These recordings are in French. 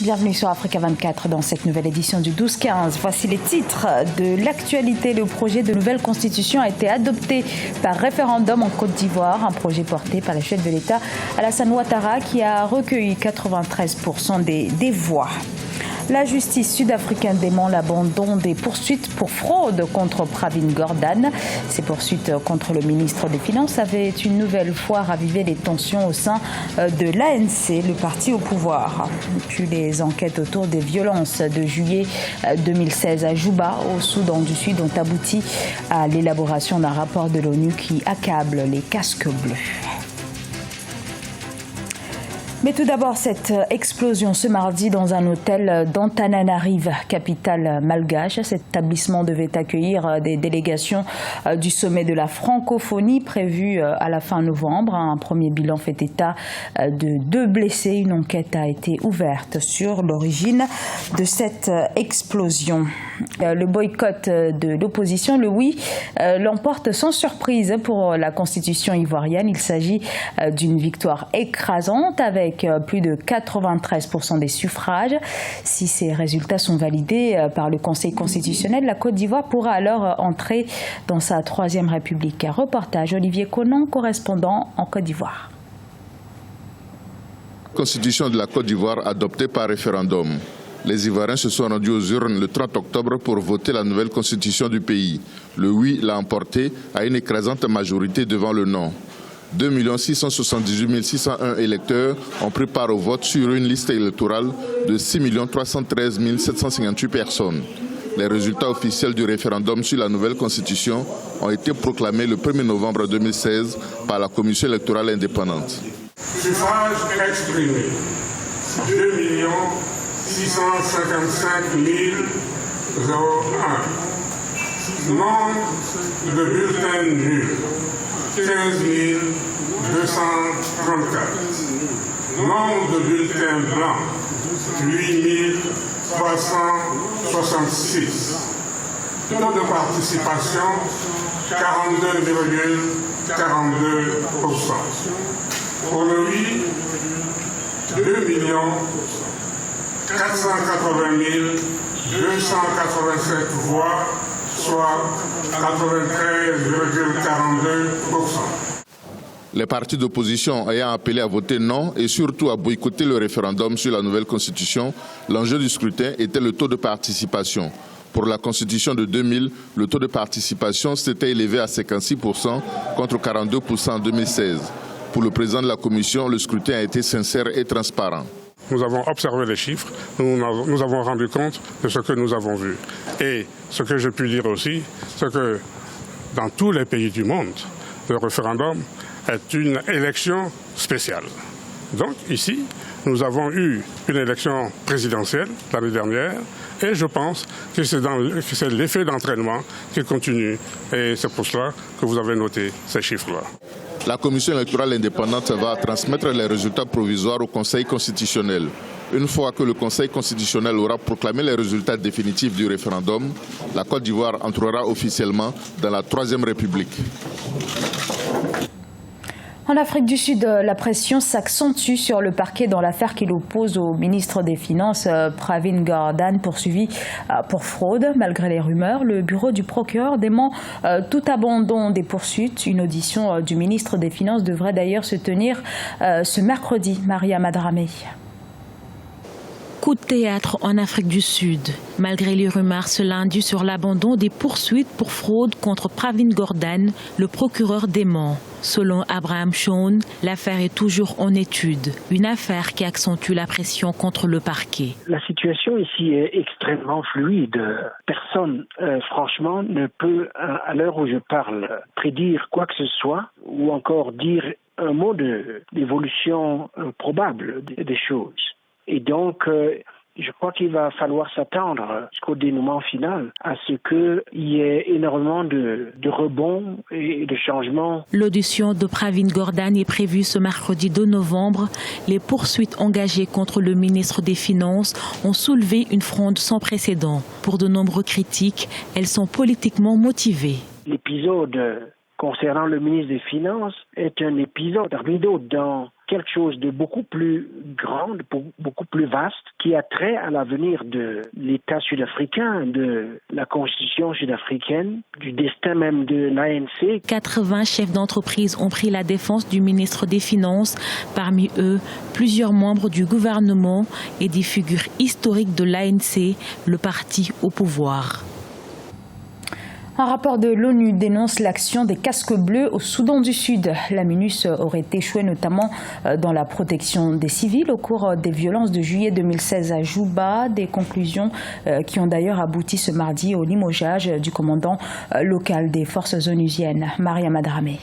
Bienvenue sur Africa 24 dans cette nouvelle édition du 12-15. Voici les titres de l'actualité. Le projet de nouvelle constitution a été adopté par référendum en Côte d'Ivoire. Un projet porté par le chef de l'État Alassane Ouattara qui a recueilli 93% des voix. La justice sud-africaine dément l'abandon des poursuites pour fraude contre Pravin Gordhan. Ces poursuites contre le ministre des Finances avaient une nouvelle fois ravivé les tensions au sein de l'ANC, le parti au pouvoir. Puis les enquêtes autour des violences de juillet 2016 à Juba, au Soudan du Sud, ont abouti à l'élaboration d'un rapport de l'ONU qui accable les casques bleus. Mais tout d'abord, cette explosion ce mardi dans un hôtel d'Antananarive, capitale malgache. Cet établissement devait accueillir des délégations du sommet de la francophonie prévu à la fin novembre. Un premier bilan fait état de 2 blessés. Une enquête a été ouverte sur l'origine de cette explosion. Le boycott de l'opposition, le oui, l'emporte sans surprise pour la constitution ivoirienne. Il s'agit d'une victoire écrasante avec plus de 93% des suffrages. Si ces résultats sont validés par le Conseil constitutionnel, la Côte d'Ivoire pourra alors entrer dans sa 3e République. Un reportage, Olivier Conan, correspondant en Côte d'Ivoire. Constitution de la Côte d'Ivoire adoptée par référendum. Les Ivoiriens se sont rendus aux urnes le 30 octobre pour voter la nouvelle constitution du pays. Le oui l'a emporté à une écrasante majorité devant le non. 2 678 601 électeurs ont pris part au vote sur une liste électorale de 6 313 758 personnes. Les résultats officiels du référendum sur la nouvelle constitution ont été proclamés le 1er novembre 2016 par la Commission électorale indépendante. Suffrage exprimé, 2 655 001. Nombre de bulletins nuls, 15 234. Nombre de bulletins blancs, 8 366. Taux de participation, 42,42%. Pour le oui, 2 480 287 voix, soit 93,42%. Les partis d'opposition ayant appelé à voter non et surtout à boycotter le référendum sur la nouvelle constitution, l'enjeu du scrutin était le taux de participation. Pour la constitution de 2000, le taux de participation s'était élevé à 56% contre 42% en 2016. Pour le président de la commission, le scrutin a été sincère et transparent. Nous avons observé les chiffres, nous avons rendu compte de ce que nous avons vu. Et ce que je puis dire aussi, c'est que dans tous les pays du monde, le référendum est une élection spéciale. Donc ici, nous avons eu une élection présidentielle l'année dernière et je pense que c'est l'effet d'entraînement qui continue. Et c'est pour cela que vous avez noté ces chiffres-là. La Commission électorale indépendante va transmettre les résultats provisoires au Conseil constitutionnel. Une fois que le Conseil constitutionnel aura proclamé les résultats définitifs du référendum, la Côte d'Ivoire entrera officiellement dans la 3e République. En Afrique du Sud, la pression s'accentue sur le parquet dans l'affaire qui l'oppose au ministre des Finances, Pravin Gordhan, poursuivi pour fraude. Malgré les rumeurs, le bureau du procureur dément tout abandon des poursuites. Une audition du ministre des Finances devrait d'ailleurs se tenir ce mercredi. Maria Madramé. Coup de théâtre en Afrique du Sud. Malgré les rumeurs ce lundi sur l'abandon des poursuites pour fraude contre Pravin Gordhan, le procureur dément. Selon Abraham Shawn, l'affaire est toujours en étude. Une affaire qui accentue la pression contre le parquet. La situation ici est extrêmement fluide. Personne, franchement, ne peut, à l'heure où je parle, prédire quoi que ce soit ou encore dire un mot d'évolution probable des choses. Et donc, je crois qu'il va falloir s'attendre jusqu'au dénouement final à ce qu'il y ait énormément de rebonds et de changements. L'audition de Pravin Gordhan est prévue ce mercredi 2 novembre. Les poursuites engagées contre le ministre des Finances ont soulevé une fronde sans précédent. Pour de nombreux critiques, elles sont politiquement motivées. L'épisode concernant le ministre des Finances est un épisode rideau dans quelque chose de beaucoup plus grand, beaucoup plus vaste, qui a trait à l'avenir de l'État sud-africain, de la constitution sud-africaine, du destin même de l'ANC. 80 chefs d'entreprise ont pris la défense du ministre des Finances, parmi eux plusieurs membres du gouvernement et des figures historiques de l'ANC, le parti au pouvoir. Un rapport de l'ONU dénonce l'action des casques bleus au Soudan du Sud. La MINUS aurait échoué notamment dans la protection des civils au cours des violences de juillet 2016 à Juba. Des conclusions qui ont d'ailleurs abouti ce mardi au limogeage du commandant local des forces onusiennes, Maria Madramé.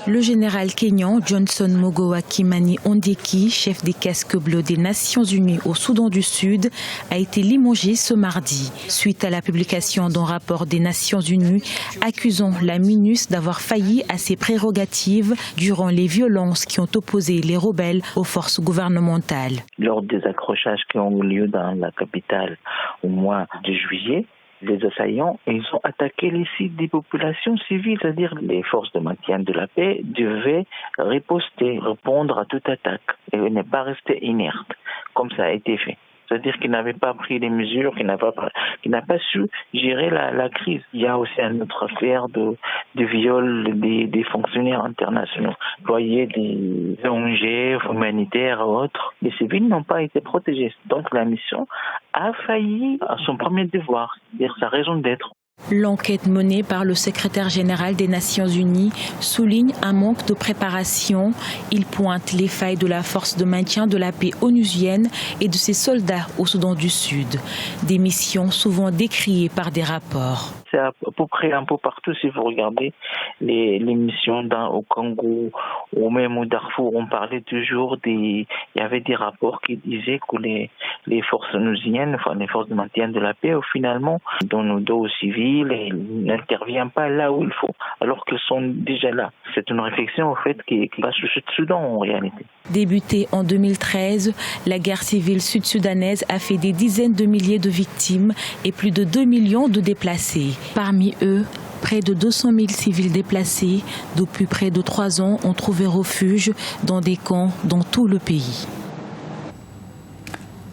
Le général kényan Johnson Mogoa Kimani Ondeki, chef des casques bleus des Nations Unies au Soudan du Sud, a été limogé ce mardi, suite à la publication d'un rapport des Nations Unies accusant la MINUS d'avoir failli à ses prérogatives durant les violences qui ont opposé les rebelles aux forces gouvernementales. Lors des accrochages qui ont eu lieu dans la capitale au mois de juillet, les assaillants, ils ont attaqué les sites des populations civiles, c'est-à-dire les forces de maintien de la paix devaient riposter, répondre à toute attaque et ne pas rester inertes, comme ça a été fait. C'est-à-dire qu'ils n'avaient pas pris les mesures, qu'ils n'ont pas su gérer la crise. Il y a aussi une autre affaire de viol des fonctionnaires internationaux, employés des ONG humanitaires et autres. Les civils n'ont pas été protégés. Donc la mission a failli à son premier devoir, c'est-à-dire sa raison d'être. L'enquête menée par le secrétaire général des Nations Unies souligne un manque de préparation. Il pointe les failles de la force de maintien de la paix onusienne et de ses soldats au Soudan du Sud. Des missions souvent décriées par des rapports. C'est à peu près un peu partout, si vous regardez les missions au Congo ou même au Darfour, on parlait toujours il y avait des rapports qui disaient que les forces onusiennes, enfin les forces de maintien de la paix, finalement, donnent le dos aux civils et n'interviennent pas là où il faut, alors qu'ils sont déjà là. C'est une réflexion, au fait, qui va sur le Soudan, en réalité. Débutée en 2013, la guerre civile sud-soudanaise a fait des dizaines de milliers de victimes et plus de 2 millions de déplacés. Parmi eux, près de 200 000 civils déplacés, depuis près de 3 ans, ont trouvé refuge dans des camps dans tout le pays.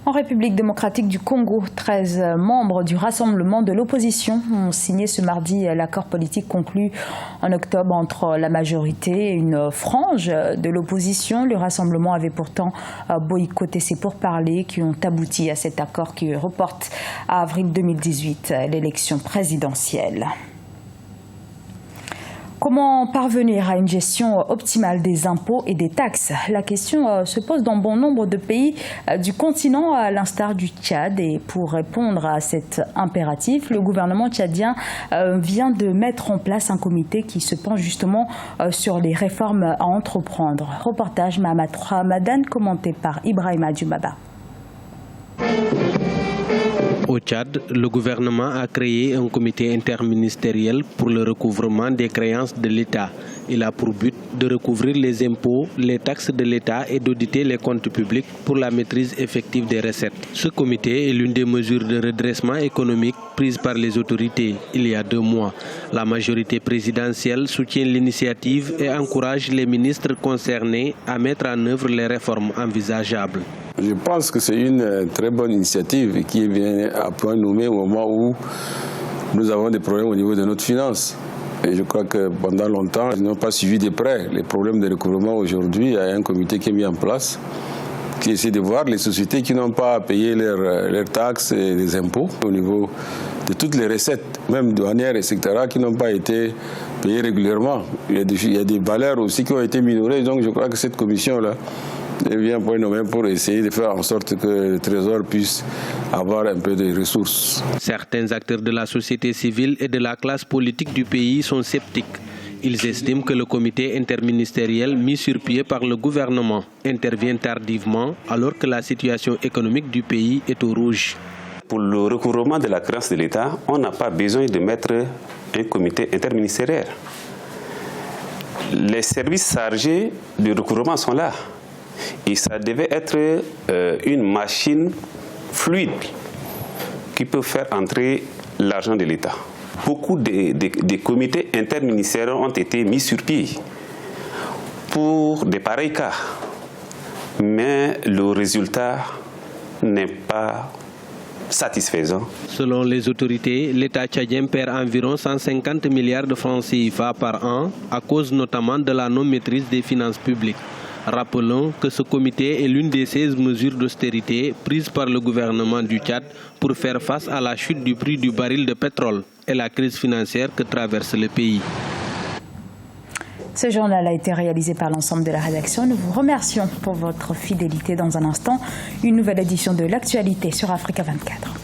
En République démocratique du Congo, 13 membres du rassemblement de l'opposition ont signé ce mardi l'accord politique conclu en octobre entre la majorité et une frange de l'opposition. Le rassemblement avait pourtant boycotté ces pourparlers qui ont abouti à cet accord qui reporte à avril 2018 l'élection présidentielle. Comment parvenir à une gestion optimale des impôts et des taxes? La question se pose dans bon nombre de pays du continent, à l'instar du Tchad. Et pour répondre à cet impératif, le gouvernement tchadien vient de mettre en place un comité qui se penche justement sur les réformes à entreprendre. Reportage Mahamat Ramadan, commenté par Ibrahima Djoubaba. Au Tchad, le gouvernement a créé un comité interministériel pour le recouvrement des créances de l'État. Il a pour but de recouvrir les impôts, les taxes de l'État et d'auditer les comptes publics pour la maîtrise effective des recettes. Ce comité est l'une des mesures de redressement économique prises par les autorités il y a 2 mois. La majorité présidentielle soutient l'initiative et encourage les ministres concernés à mettre en œuvre les réformes envisageables. Je pense que c'est une très bonne initiative qui vient à point nommé au moment où nous avons des problèmes au niveau de notre finance. Et je crois que pendant longtemps, ils n'ont pas suivi de près les problèmes de recouvrement. Aujourd'hui, il y a un comité qui est mis en place qui essaie de voir les sociétés qui n'ont pas payé leurs taxes et les impôts au niveau de toutes les recettes, même douanières, etc., qui n'ont pas été payées régulièrement. Il y a des valeurs aussi qui ont été minorées. Donc je crois que cette commission-là vient pour essayer de faire en sorte que le Trésor puisse avoir un peu de ressources. Certains acteurs de la société civile et de la classe politique du pays sont sceptiques. Ils estiment que le comité interministériel mis sur pied par le gouvernement intervient tardivement alors que la situation économique du pays est au rouge. Pour le recouvrement de la créance de l'État, on n'a pas besoin de mettre un comité interministériel. Les services chargés du recouvrement sont là. Et ça devait être une machine fluide qui peut faire entrer l'argent de l'État. beaucoup de comités interministériels ont été mis sur pied pour des pareils cas. Mais le résultat n'est pas satisfaisant. Selon les autorités, l'État tchadien perd environ 150 milliards de francs CFA par an à cause notamment de la non-maîtrise des finances publiques. Rappelons que ce comité est l'une des 16 mesures d'austérité prises par le gouvernement du Tchad pour faire face à la chute du prix du baril de pétrole et la crise financière que traverse le pays. Ce journal a été réalisé par l'ensemble de la rédaction. Nous vous remercions pour votre fidélité. Dans un instant, une nouvelle édition de l'actualité sur Africa 24.